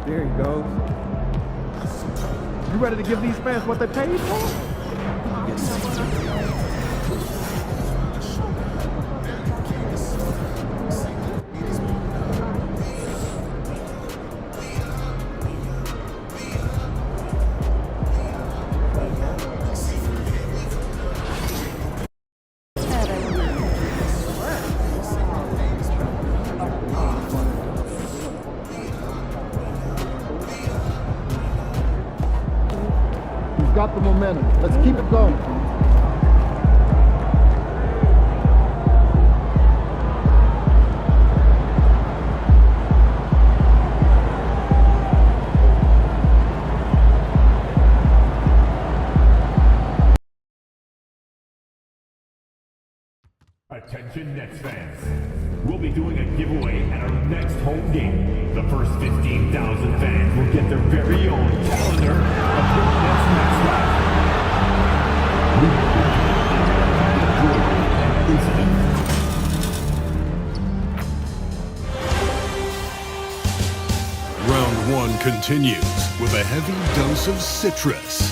There he goes. You ready to give these fans what they paid for? Got the momentum. Let's keep it going. Attention Nets fans. We'll be doing a giveaway at our next home game. The first 15,000 fans will get their very own calendar of the Nets mascot. Round one continues with a heavy dose of citrus.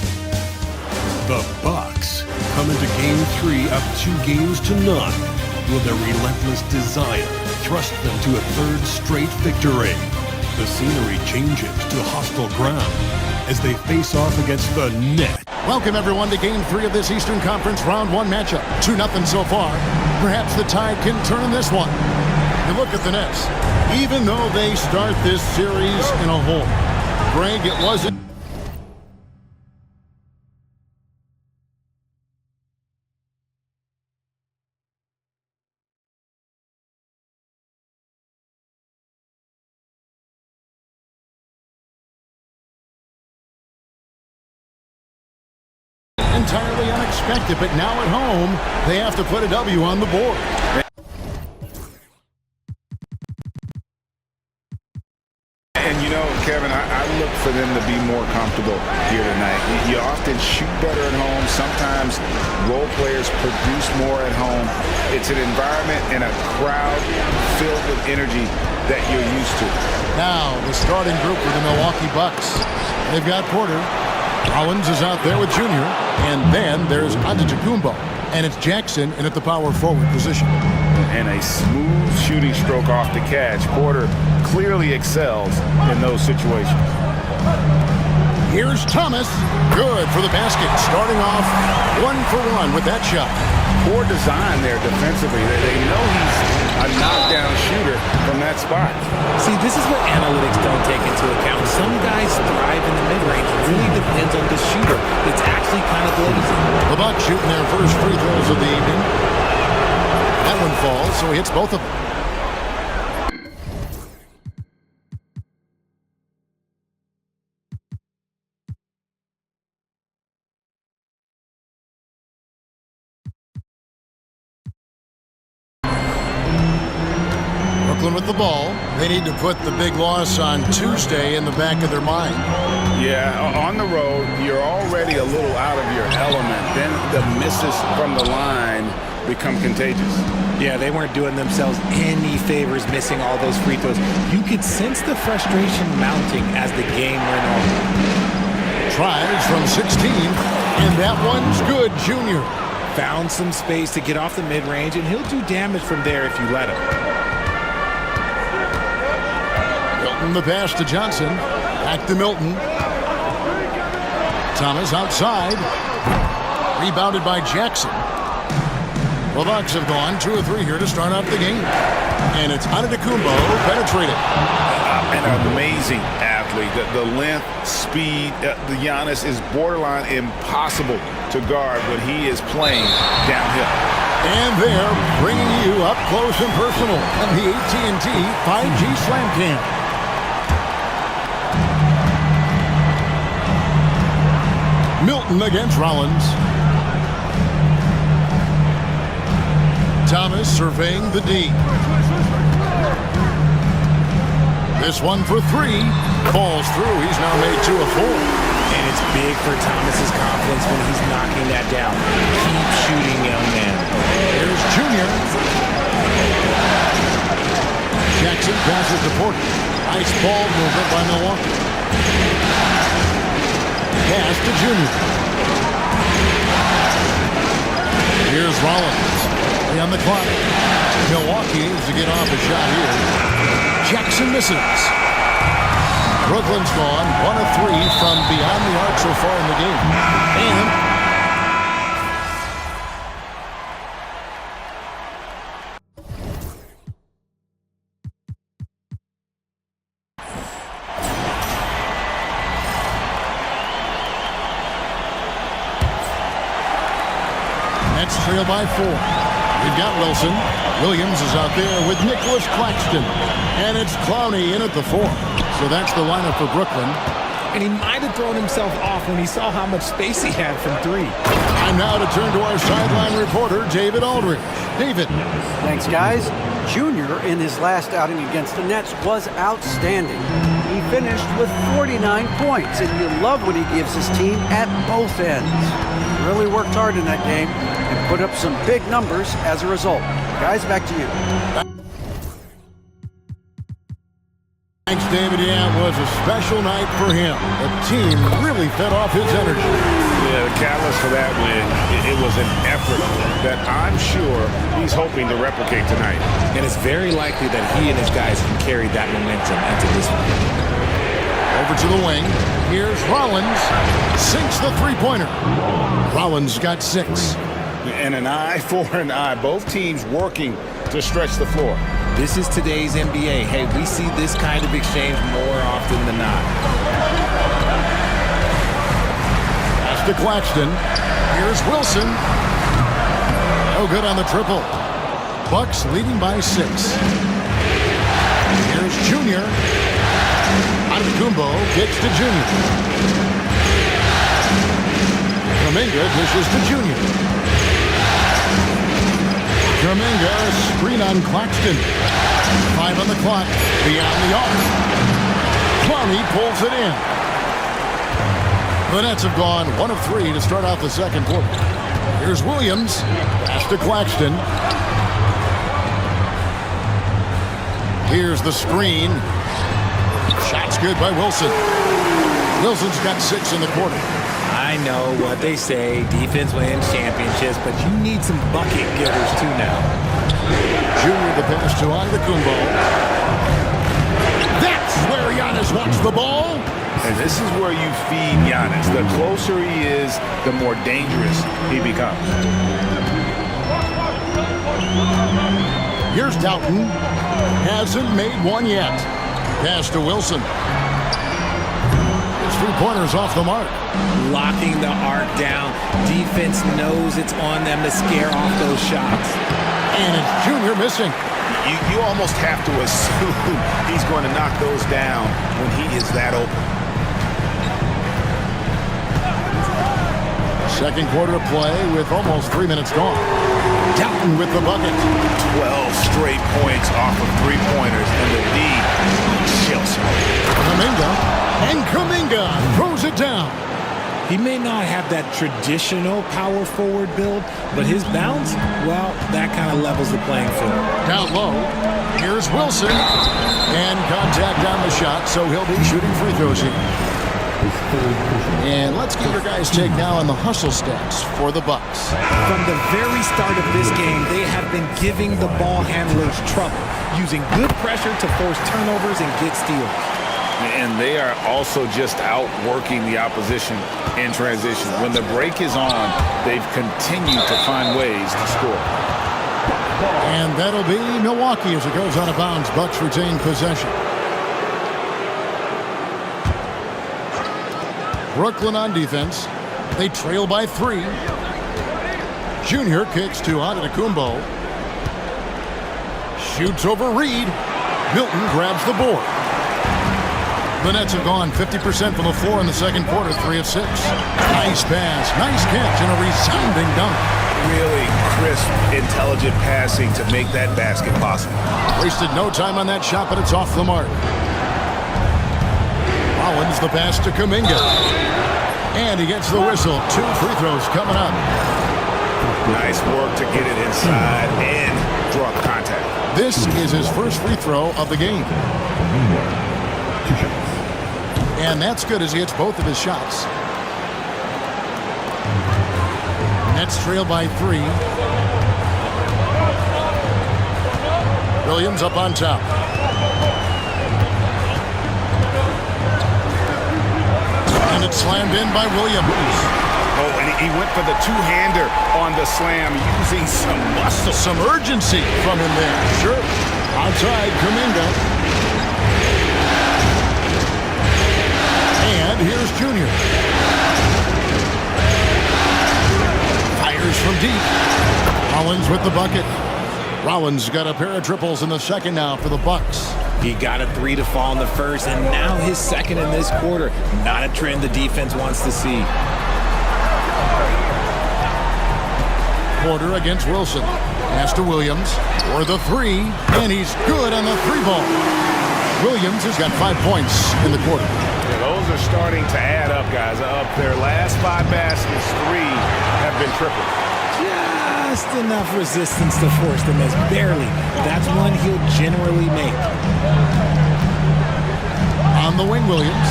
The Bucks come into Game 3 up 2-0 with their relentless desire thrust them to a third straight victory. The scenery changes to hostile ground as they face off against the Nets. Welcome everyone to Game 3 of this Eastern Conference Round 1 matchup. 2-0 so far. Perhaps the tide can turn in this one. And look at the Nets. Even though they start this series in a hole, Greg, it wasn't entirely unexpected, but now at home, they have to put a W on the board. And you know, Kevin, I look for them to be more comfortable here tonight. You often shoot better at home. Sometimes role players produce more at home. It's an environment and a crowd filled with energy that you're used to. Now, the starting group for the Milwaukee Bucks. They've got Porter. Collins is out there with Junior. And then there's Antetokounmpo. And it's Jackson in at the power forward position. And a smooth shooting stroke off the catch. Porter clearly excels in those situations. Here's Thomas. Good for the basket. Starting off 1-for-1 with that shot. Poor design there defensively. They know he's a knockdown shooter from that spot. See, this is what analytics don't take into account. Some guys thrive in the mid-range. It really depends on the shooter. It's actually kind of lazy. The Bucks shooting their first free throws of the evening. That one falls, so he hits both of them. With the ball, they need to put the big loss on Tuesday in the back of their mind. Yeah, on the road, you're already a little out of your element. Then the misses from the line become contagious. Yeah, they weren't doing themselves any favors missing all those free throws. You could sense the frustration mounting as the game went on. Tries from 16, and that one's good, Junior. Found some space to get off the mid-range, and he'll do damage from there if you let him. The pass to Johnson. Back to Milton. Thomas outside. Rebounded by Jackson. The Bucks have gone 2 or 3 here to start out the game. And it's Antetokounmpo penetrated. An amazing athlete. The length, speed, the Giannis is borderline impossible to guard when he is playing downhill. And they're bringing you up close and personal on the AT&T 5G Slam Cam. Milton against Rollins. Thomas surveying the D. This one for 3. Falls through. He's now made 2 of 4. And it's big for Thomas's confidence when he's knocking that down. Keep shooting, young man. There's Junior. Jackson passes to Porter. Nice ball movement by Milwaukee. Pass to Junior. Here's Rollins. Play on the clock. Milwaukee needs to get off a shot here. Jackson misses. Brooklyn's gone 1 of 3 from beyond the arc so far in the game. And Nets trail by 4. We've got Wilson. Williams is out there with Nicholas Claxton. And it's Clowney in at the 4. So that's the lineup for Brooklyn. And he might have thrown himself off when he saw how much space he had from 3. Time now to turn to our sideline reporter, David Aldridge. David. Thanks, guys. Junior, in his last outing against the Nets, was outstanding. He finished with 49 points, and you love when he gives his team at both ends. Really worked hard in that game and put up some big numbers as a result. Guys, back to you. Thanks, David. Yeah, it was a special night for him. The team really fed off his energy. Yeah, the catalyst for that win, it was an effort that I'm sure he's hoping to replicate tonight. And it's very likely that he and his guys can carry that momentum into this one. Over to the wing. Here's Rollins. Sinks the three-pointer. Rollins got 6. And an eye for an eye. Both teams working to stretch the floor. This is today's NBA. Hey, we see this kind of exchange more often than not. Pass to Claxton. Here's Wilson. No good on the triple. Bucks leading by 6. Here's Junior. Antetokounmpo kicks to Junior. Kuminga dishes to Junior. Kuminga, screen on Claxton. 5 on the clock, beyond the arc. Clowney pulls it in. The Nets have gone 1 of 3 to start out the second quarter. Here's Williams, pass to Claxton. Here's the screen. Shot's good by Wilson. Wilson's got 6 in the quarter. I know what they say, defense wins championships, but you need some bucket getters too now. Junior the pass to Antetokounmpo. That's where Giannis wants the ball. And this is where you feed Giannis. The closer he is, the more dangerous he becomes. Here's Doughton. Hasn't made one yet. Pass to Wilson. His 3-pointers off the mark. Locking the arc down. Defense knows it's on them to scare off those shots. And it's Junior missing. You almost have to assume he's going to knock those down when he is that open. Second quarter play with almost 3 minutes gone. Doughton with the bucket. 12 straight points off of 3-pointers, and the lead chills. Kuminga. And Kuminga throws it down. He may not have that traditional power forward build, but his bounce, well, that kind of levels the playing field. Down low. Here's Wilson. And contact on the shot, so he'll be shooting free throws here. And let's get your guys' take now on the hustle stats for the Bucks. From the very start of this game, they have been giving the ball handlers trouble, using good pressure to force turnovers and get steals. And they are also just outworking the opposition in transition. When the break is on, they've continued to find ways to score. And that'll be Milwaukee as it goes out of bounds. Bucks retain possession. Brooklyn on defense. They trail by 3. Junior kicks to Antetokounmpo. Shoots over Reed. Milton grabs the board. The Nets have gone 50% from the floor in the second quarter, 3 of 6. Nice pass, nice catch, and a resounding dunk. Really crisp, intelligent passing to make that basket possible. Wasted no time on that shot, but it's off the mark. Rollins the pass to Kuminga. And he gets the whistle. 2 free throws coming up. Nice work to get it inside and draw contact. This is his first free throw of the game. 2 shots. And that's good as he hits both of his shots. Nets trail by 3. Williams up on top. And it's slammed in by Williams. Oh, and he went for the two-hander on the slam, using some muscle. Some urgency from him there. Sure. Outside, Kuminga. And here's Junior. Fires from deep. Rollins with the bucket. Rollins got a pair of triples in the second now for the Bucks. He got a 3 to fall in the first, and now his second in this quarter. Not a trend the defense wants to see. Porter against Wilson. Pass to Williams for the 3, and he's good on the 3 ball. Williams has got 5 points in the quarter. Yeah, those are starting to add up, guys. Up their last 5 baskets, 3 have been tripled. Just enough resistance to force the miss. Barely. That's one he'll generally make. On the wing, Williams.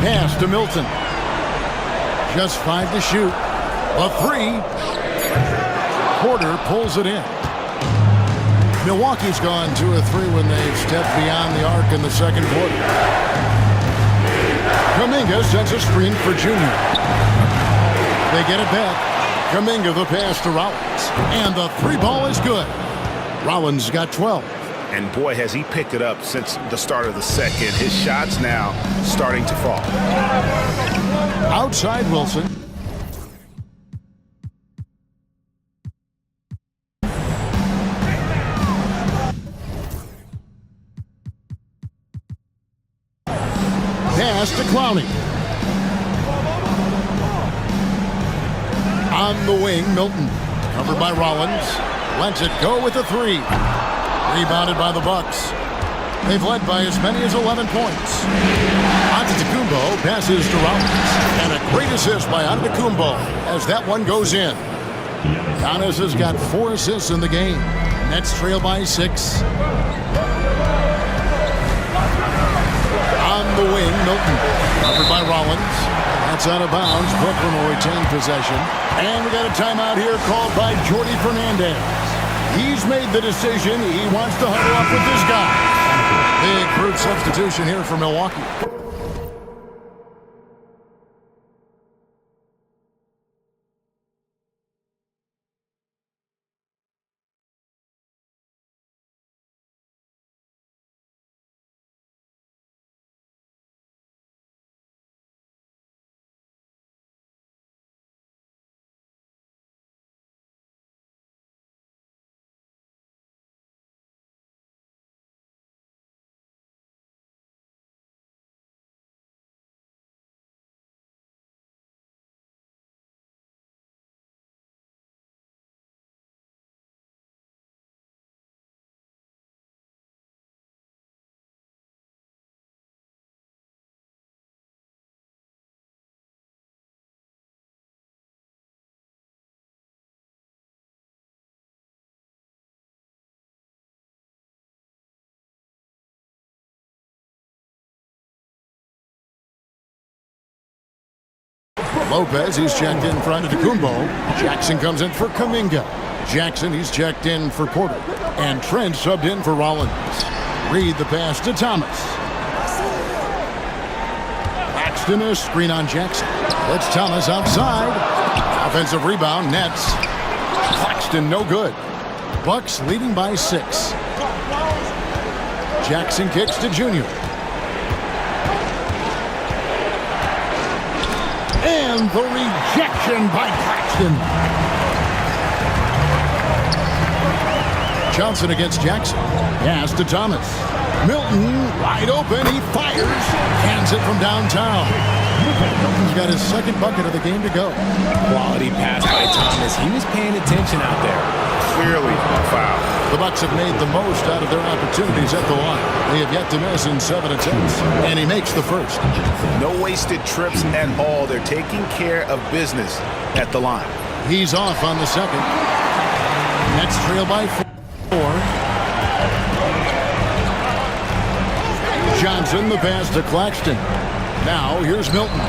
Pass to Milton. Just 5 to shoot. A 3. Porter pulls it in. Milwaukee's gone 2 of 3 when they've stepped beyond the arc in the second quarter. Kuminga sends a screen for Junior. They get it back. Kuminga the pass to Rollins. And the 3 ball is good. Rollins got 12. And boy, has he picked it up since the start of the second. His shots now starting to fall. Outside Wilson. Pass to Clowney. On the wing, Milton. Covered by Rollins. Lets it go with the 3. Rebounded by the Bucks. They've led by as many as 11 points. Antetokounmpo passes to Rollins. And a great assist by Antetokounmpo as that one goes in. Giannis has got 4 assists in the game. Nets trail by 6. On the wing, Milton. Covered by Rollins. That's out of bounds. Brooklyn will retain possession. And we got a timeout here called by Jordi Fernandez. He's made the decision. He wants to huddle up with this guy. Big brute substitution here for Milwaukee. Lopez, he's checked in for Antetokounmpo. Jackson comes in for Kuminga. Jackson, he's checked in for Porter. And Trent subbed in for Rollins. Reed the pass to Thomas. Paxton a screen on Jackson. Let's Thomas outside. Offensive rebound, Nets. Claxton no good. Bucks leading by 6. Jackson kicks to Junior. And the rejection by Claxton. Johnson against Jackson. Pass to Thomas. Milton wide open. He fires. Hands it from downtown. Milton's got his second bucket of the game to go. Quality pass by Thomas. He was paying attention out there. Clearly a foul. The Bucks have made the most out of their opportunities at the line. They have yet to miss in 7 attempts. And he makes the first. No wasted trips at all. They're taking care of business at the line. He's off on the second. Nets trail by 4. Johnson, the pass to Claxton. Now, here's Milton.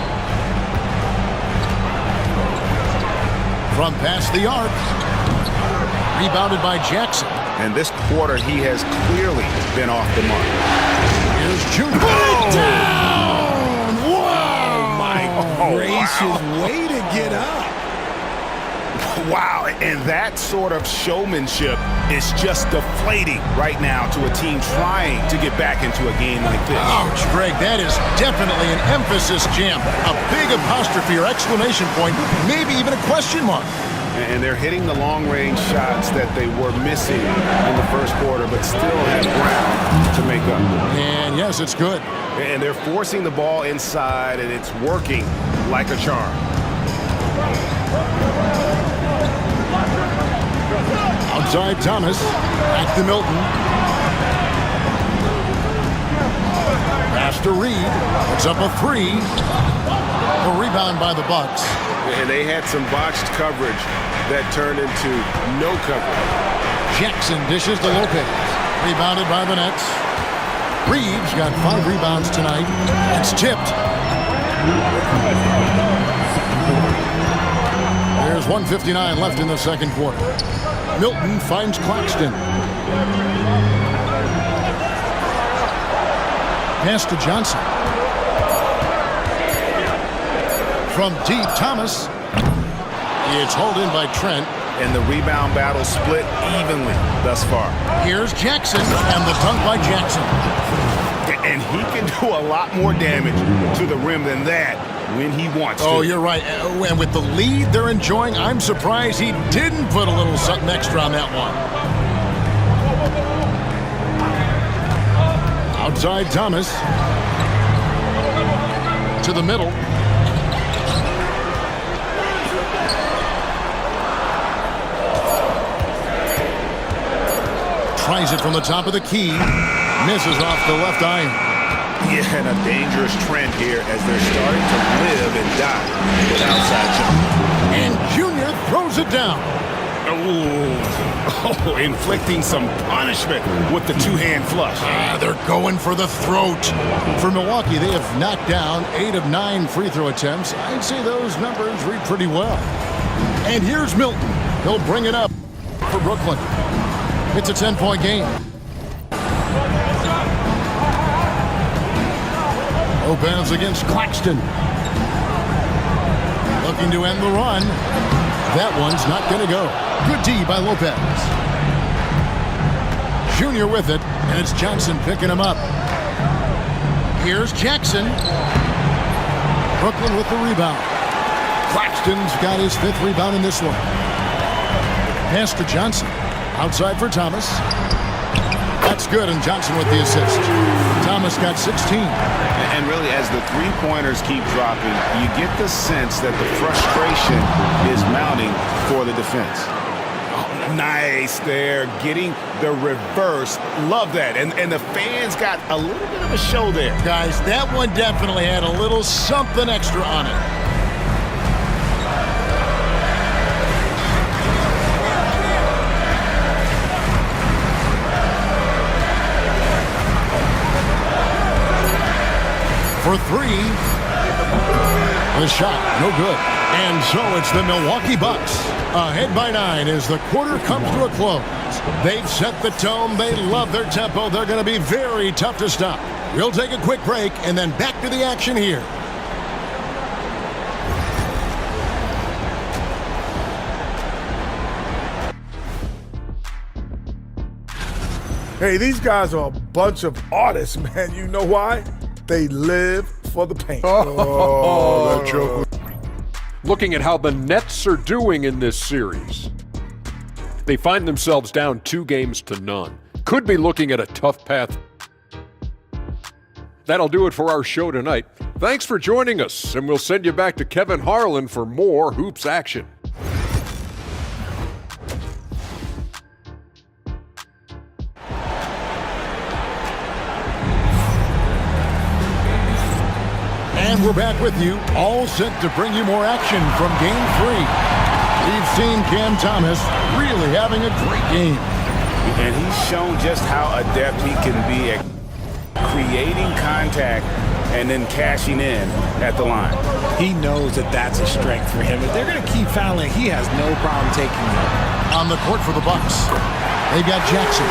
From past the arc. Rebounded by Jackson. And this quarter, he has clearly been off the mark. Here's Junior. Put it down! Wow! My gracious, way to get up. Wow, and that sort of showmanship is just deflating right now to a team trying to get back into a game like this. Ouch, Greg, that is definitely an emphasis jam. A big apostrophe or exclamation point, maybe even a question mark. And they're hitting the long-range shots that they were missing in the first quarter, but still have ground to make up. And yes, it's good. And they're forcing the ball inside, and it's working like a charm. Outside Thomas, back to Milton. Pass to Reed, puts up a three. A rebound by the Bucks. And they had some botched coverage that turned into no coverage. Jackson dishes to Lopez. Rebounded by the Nets. Reeves got 5 rebounds tonight. It's tipped. There's 1:59 left in the second quarter. Milton finds Claxton. Pass to Johnson. From deep, Thomas. It's hauled in by Trent. And the rebound battle split evenly thus far. Here's Jackson, and the dunk by Jackson. And he can do a lot more damage to the rim than that when he wants to. Oh, you're right. And with the lead they're enjoying, I'm surprised he didn't put a little something extra on that one. Outside Thomas. To the middle. Tries it from the top of the key. Misses off the left iron. Yeah, and a dangerous trend here as they're starting to live and die with outside jump. And Junior throws it down. Oh, inflicting some punishment with the two-hand flush. They're going for the throat. For Milwaukee, they have knocked down 8 of 9 free throw attempts. I'd say those numbers read pretty well. And here's Milton. He'll bring it up for Brooklyn. It's a 10-point game. Lopez against Claxton. Looking to end the run. That one's not going to go. Good D by Lopez. Junior with it, and it's Johnson picking him up. Here's Jackson. Brooklyn with the rebound. Claxton's got his 5th rebound in this one. Pass to Johnson. Outside for Thomas. That's good, and Johnson with the assist. Thomas got 16. And really, as the three-pointers keep dropping, you get the sense that the frustration is mounting for the defense. Oh, nice there, getting the reverse. Love that. And the fans got a little bit of a show there. Guys, that one definitely had a little something extra on it. For 3. The shot, no good. And so it's the Milwaukee Bucks. Ahead by 9 as the quarter comes to a close. They've set the tone. They love their tempo. They're going to be very tough to stop. We'll take a quick break and then back to the action here. Hey, these guys are a bunch of artists, man. You know why? They live for the paint. Oh, that joke. Looking at how the Nets are doing in this series. They find themselves down 2-0. Could be looking at a tough path. That'll do it for our show tonight. Thanks for joining us, and we'll send you back to Kevin Harlan for more Hoops action. And we're back with you, all set to bring you more action from Game 3. We've seen Cam Thomas really having a great game. And he's shown just how adept he can be at creating contact and then cashing in at the line. He knows that that's a strength for him. If they're going to keep fouling, he has no problem taking it. On the court for the Bucks, they've got Jackson.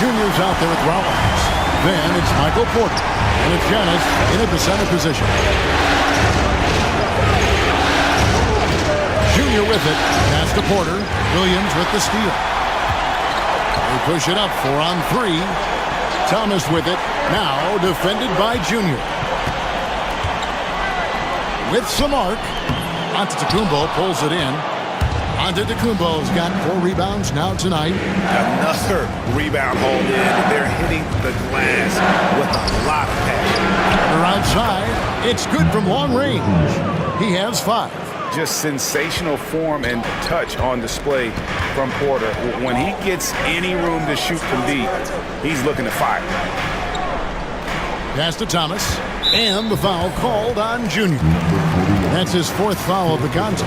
Junior's out there with Rollins. Then it's Michael Porter. And it's Giannis in at the center position. Junior with it. Pass to Porter. Williams with the steal. They push it up 4 on 3. Thomas with it. Now defended by Junior. With some arc. Antetokounmpo pulls it in. Antetokounmpo's got 4 rebounds now tonight. Another rebound hold in. They're hitting the glass with a lot of passion. They're outside. It's good from long range. He has 5. Just sensational form and touch on display from Porter. When he gets any room to shoot from deep, he's looking to fire. Pass to Thomas. And the foul called on Junior. That's his 4th foul of the contest.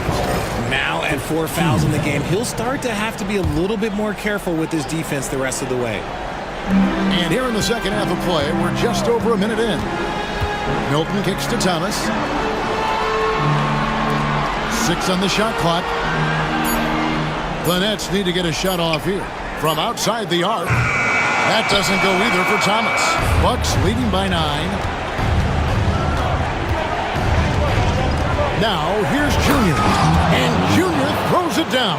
Now at 4 fouls in the game, he'll start to have to be a little bit more careful with his defense the rest of the way. And here in the second half of play, we're just over a minute in. Milton kicks to Thomas. 6 on the shot clock. The Nets need to get a shot off here. From outside the arc. That doesn't go either for Thomas. Bucks leading by 9. Now, here's Junior. And Junior throws it down.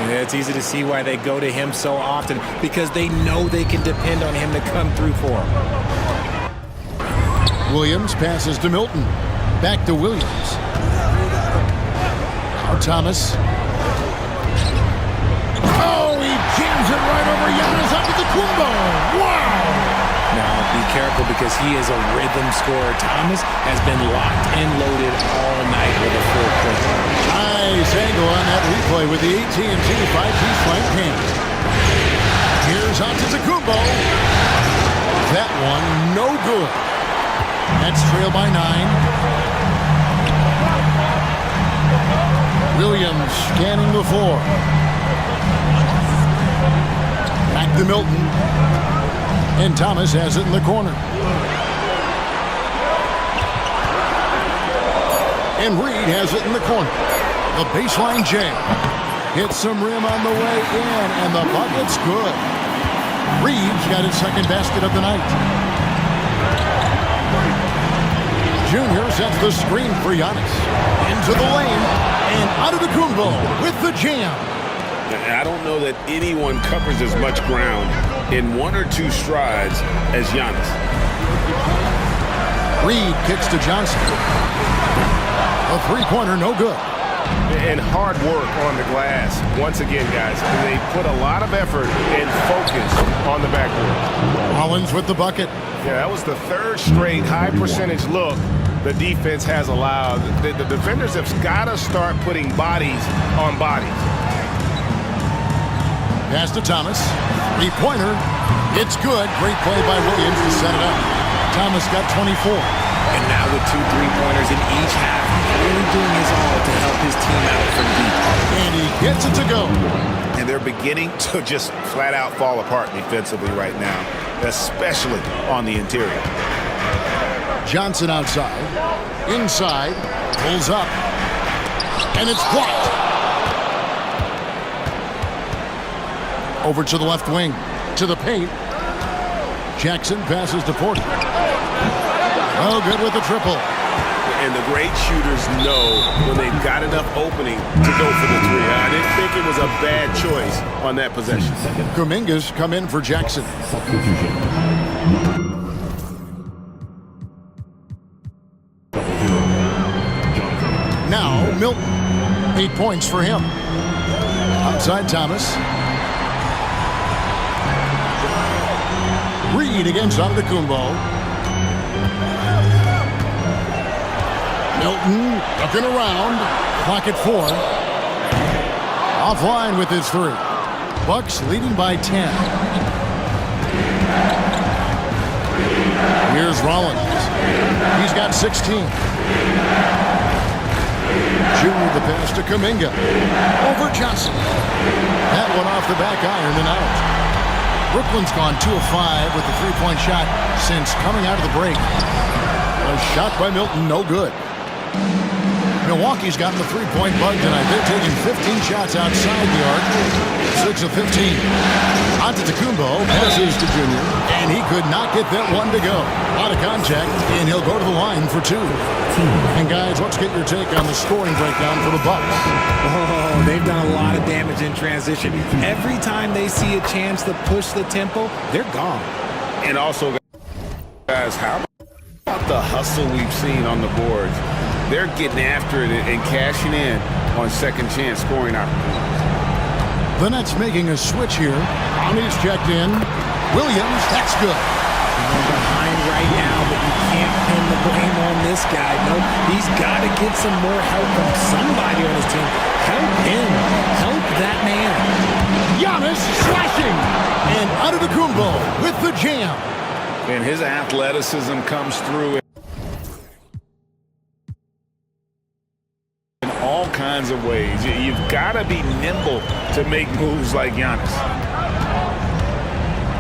Yeah, it's easy to see why they go to him so often, because they know they can depend on him to come through for them. Williams passes to Milton. Back to Williams. Now Thomas. Oh, he jams it right over Giannis Antetokounmpo. Wow! Now, be careful because he is a rhythm scorer. Thomas has been locked and loaded all night with a full clip. Nice angle on that replay with the AT&T 5G Slant Cam. Here's Antetokounmpo. That one, no good. That's trailed by 9. Williams scanning the floor. Back to Milton. And Thomas has it in the corner. And Reed has it in the corner. The baseline jam. Hits some rim on the way in, and the bucket's good. Reed's got his 2nd basket of the night. Junior sets the screen for Giannis. Into the lane, and Antetokounmpo with the jam. I don't know that anyone covers as much ground in 1 or 2 strides as Giannis. Reed kicks to Johnson. A 3-pointer, no good. And hard work on the glass. Once again, guys, they put a lot of effort and focus on the backboard. Rollins with the bucket. Yeah, that was the 3rd straight high percentage look the defense has allowed. The defenders have got to start putting bodies on bodies. Pass to Thomas. 3-pointer. It's good. Great play by Williams to set it up. Thomas got 24. And now with 2 3-pointers in each half, really doing his all to help his team out from deep. And he gets it to go. And they're beginning to just flat out fall apart defensively right now, especially on the interior. Johnson outside. Inside. Pulls up. And it's blocked. Over to the left wing. To the paint. Jackson passes to Porter. Oh, good with the triple. And the great shooters know when they've got enough opening to go for the 3. I didn't think it was a bad choice on that possession. Kuminga's come in for Jackson. Now, Milton. 8 points for him. Outside Thomas. Reed against Antetokounmpo. Milton looking around. Clock at 4. Offline with his 3. Bucks leading by 10. Here's Rollins. He's got 16. Junior the pass to Kuminga. Over Johnson. That one off the back iron and out. Brooklyn's gone 2 of 5 with the three-point shot since coming out of the break. A shot by Milton, no good. Milwaukee's gotten the three-point bug tonight. They're taking 15 shots outside the arc. 6 of 15. Antetokounmpo passes to Junior, and he could not get that one to go. A lot of contact, and he'll go to the line for 2. And guys, let's get your take on the scoring breakdown for the Bucks. Oh, they've done a lot of damage in transition. Every time they see a chance to push the tempo, they're gone. And also, guys, how about the hustle we've seen on the boards? They're getting after it and cashing in on second chance scoring opportunities. The Nets making a switch here. Brownie's checked in. Williams, that's good. They're behind right now, but you can't pin the blame on this guy. No, he's got to get some more help from somebody on his team. Help him. Help that man. Giannis slashing. And Antetokounmpo with the jam. And his athleticism comes through in all kinds of ways. You've got to be nimble to make moves like Giannis.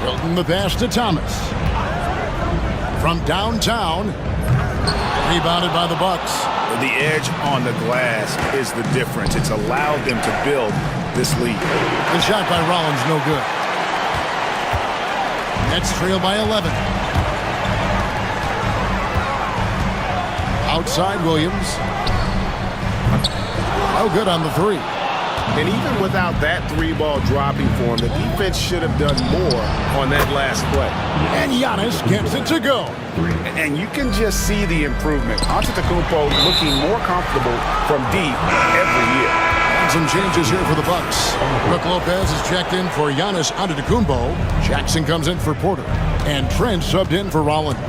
Hilton the pass to Thomas. From downtown. Rebounded by the Bucks. The edge on the glass is the difference. It's allowed them to build this lead. The shot by Rollins, no good. Nets trail by 11. Outside Williams. Oh, good on the 3. And even without that 3-ball dropping for him, the defense should have done more on that last play. And Giannis gets it to go. And you can just see the improvement. Antetokounmpo looking more comfortable from deep every year. And some changes here for the Bucks. Brook Lopez is checked in for Giannis Antetokounmpo. Jackson comes in for Porter. And Trent subbed in for Rollins.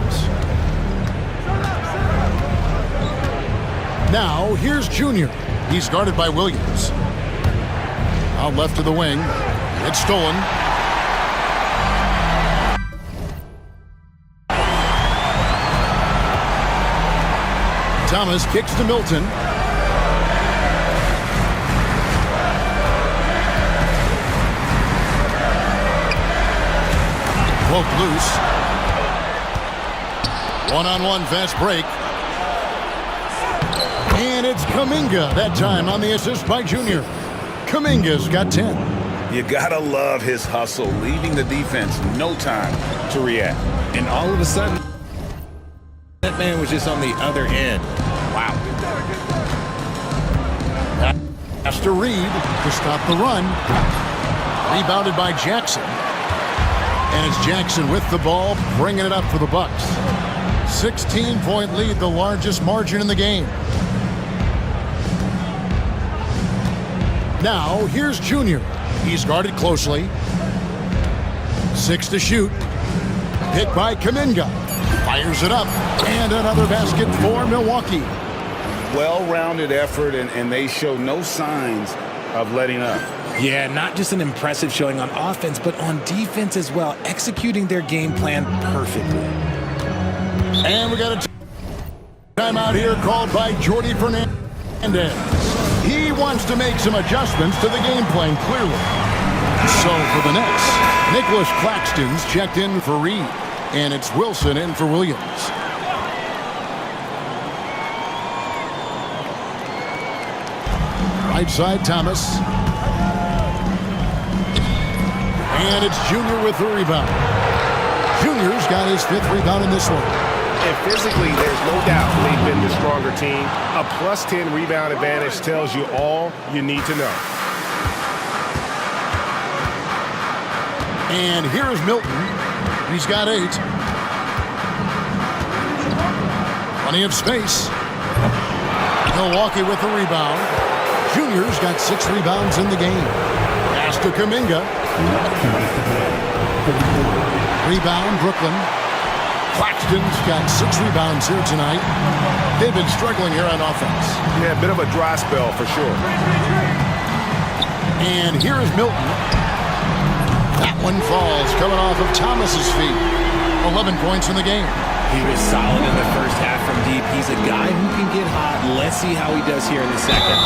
Now, here's Junior. He's guarded by Williams. Out left to the wing. It's stolen. Thomas kicks to Milton. Broke loose. One-on-one fast break. And it's Kuminga that time on the assist by Junior. Kuminga's got 10. You gotta love his hustle, leaving the defense no time to react. And all of a sudden, that man was just on the other end. Wow. Pass to Reed to stop the run. Rebounded by Jackson. And it's Jackson with the ball, bringing it up for the Bucks. 16-point lead, the largest margin in the game. Now, here's Junior. He's guarded closely. 6 to shoot. Hit by Kuminga. Fires it up. And another basket for Milwaukee. Well-rounded effort, and they show no signs of letting up. Yeah, not just an impressive showing on offense, but on defense as well, executing their game plan perfectly. And we got a timeout here called by Jordi Fernandez. He wants to make some adjustments to the game plan, clearly. So for the Nets, Nicholas Claxton's checked in for Reed, and it's Wilson in for Williams. Right side, Thomas. And it's Junior with the rebound. Junior's got his 5th rebound in this one. And physically, there's no doubt they've been the stronger team. A +10 rebound advantage tells you all you need to know. And here's Milton. He's got 8. Plenty of space. Milwaukee with the rebound. Junior's got 6 rebounds in the game. Pass to Kuminga. Rebound, Brooklyn. Claxton's got 6 rebounds here tonight. They've been struggling here on offense. Yeah, a bit of a dry spell for sure. And here is Milton. That one falls, coming off of Thomas's feet. 11 points in the game. He was solid in the first half from deep. He's a guy who can get hot. Let's see how he does here in the second.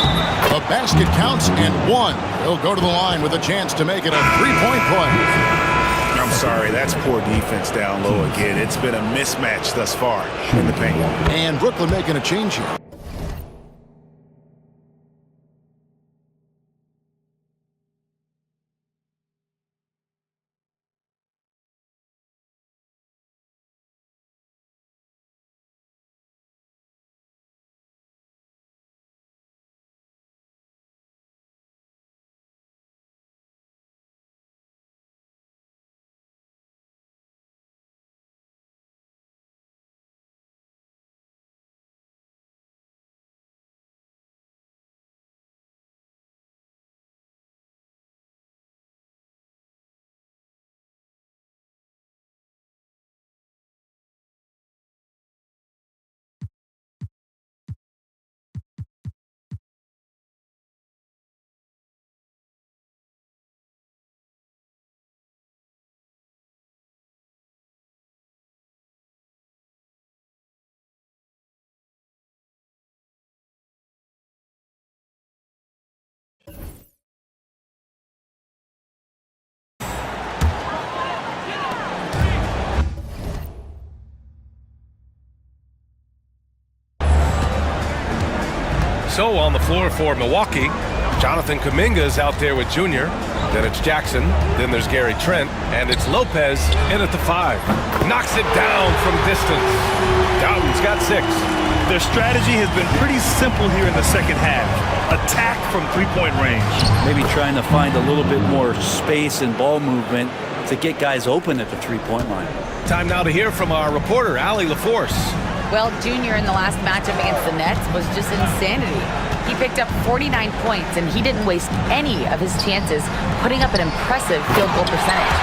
The basket counts and 1. He'll go to the line with a chance to make it a 3-point play. I'm sorry. That's poor defense down low again. It's been a mismatch thus far in the paint. And Brooklyn making a change here. So on the floor for Milwaukee, Jonathan Kuminga is out there with Junior. Then it's Jackson. Then there's Gary Trent. And it's Lopez in at the 5. Knocks it down from distance. Dowden's got 6. Their strategy has been pretty simple here in the second half. Attack from three-point range. Maybe trying to find a little bit more space and ball movement to get guys open at the three-point line. Time now to hear from our reporter, Allie LaForce. Well, Junior in the last matchup against the Nets was just insanity. He picked up 49 points, and he didn't waste any of his chances, putting up an impressive field goal percentage.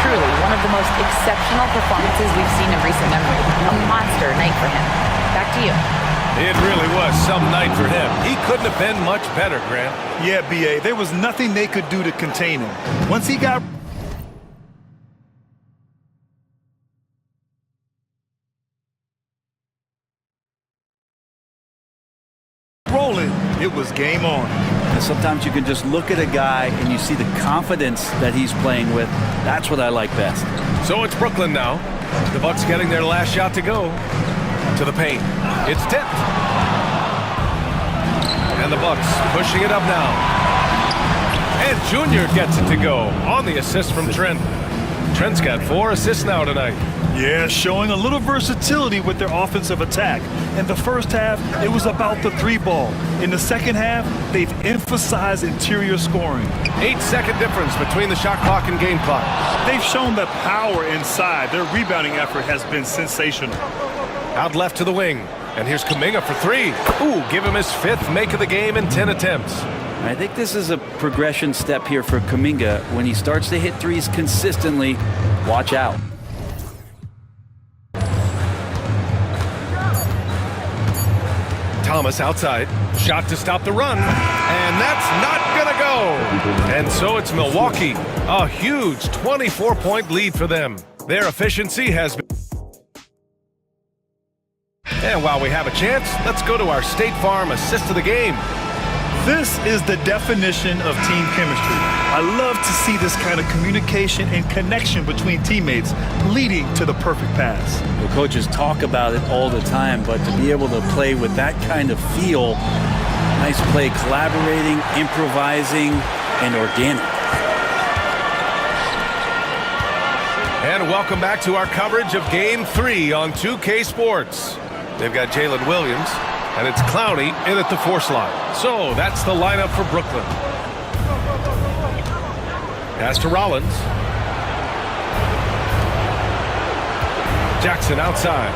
Truly, one of the most exceptional performances we've seen in recent memory. A monster night for him. Back to you. It really was some night for him. He couldn't have been much better, Grant. Yeah, B.A., there was nothing they could do to contain him. Once he got rolling, it was game on. And sometimes you can just look at a guy and you see the confidence that he's playing with. That's what I like best. So it's Brooklyn now. The Bucks getting their last shot to go. To the paint. It's tipped. And the Bucks pushing it up now. And Junior gets it to go on the assist from Trent. Trent's got 4 assists now tonight. Yeah, showing a little versatility with their offensive attack. In the first half, it was about the 3-ball. In the second half, they've emphasized interior scoring. 8-second difference between the shot clock and game clock. They've shown the power inside. Their rebounding effort has been sensational. Out left to the wing. And here's Kuminga for 3. Ooh, give him his 5th make of the game in 10 attempts. I think this is a progression step here for Kuminga. When he starts to hit threes consistently, watch out. Thomas outside. Shot to stop the run. And that's not gonna go. And so it's Milwaukee. A huge 24-point lead for them. Their efficiency has been... And while we have a chance, let's go to our State Farm assist of the game. This is the definition of team chemistry. I love to see this kind of communication and connection between teammates leading to the perfect pass. The coaches talk about it all the time, but to be able to play with that kind of feel, nice play, collaborating, improvising, and organic. And welcome back to our coverage of Game 3 on 2K Sports. They've got Jalen Williams, and it's Clowney in at the 4 slot. So that's the lineup for Brooklyn. Pass to Rollins. Jackson outside.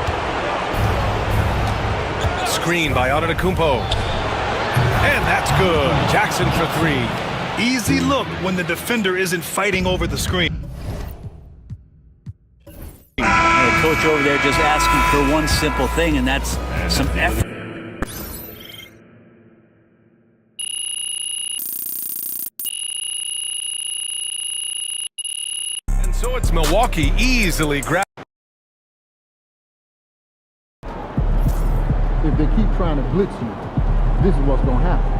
Screen by Antetokounmpo. And that's good. Jackson for 3. Easy look when the defender isn't fighting over the screen. And the coach over there just asking for one simple thing, and that's some effort. And so it's Milwaukee easily grabbed. If they keep trying to blitz you, this is what's going to happen.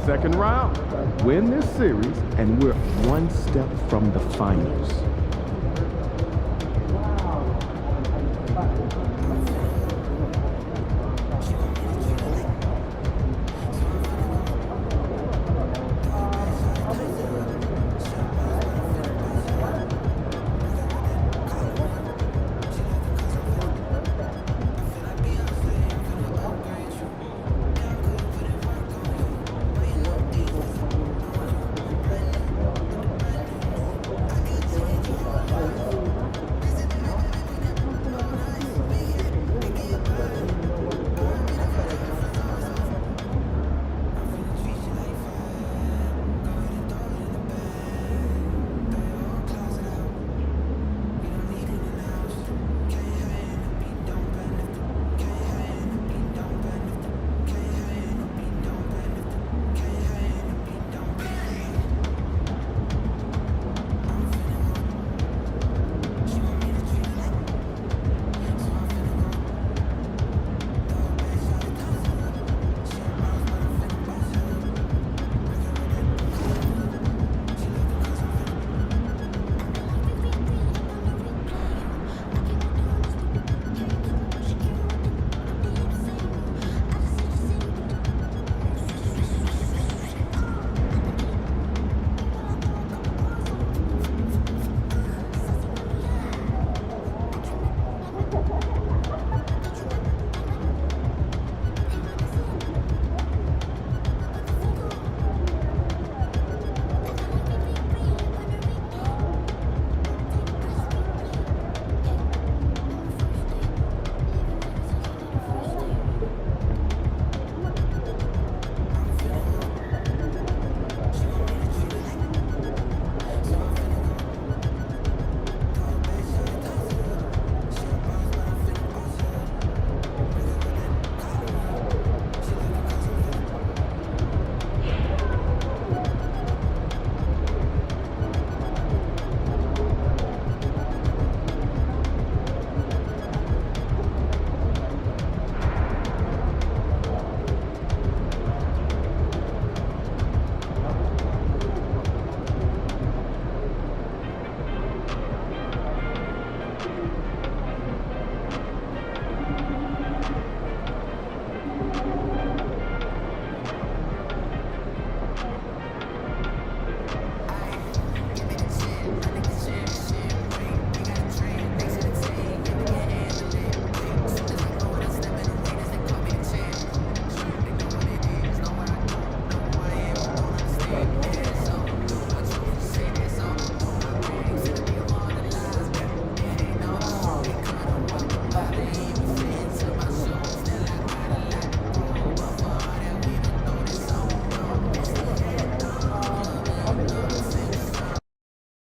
second round. Win this series, and we're one step from the finals.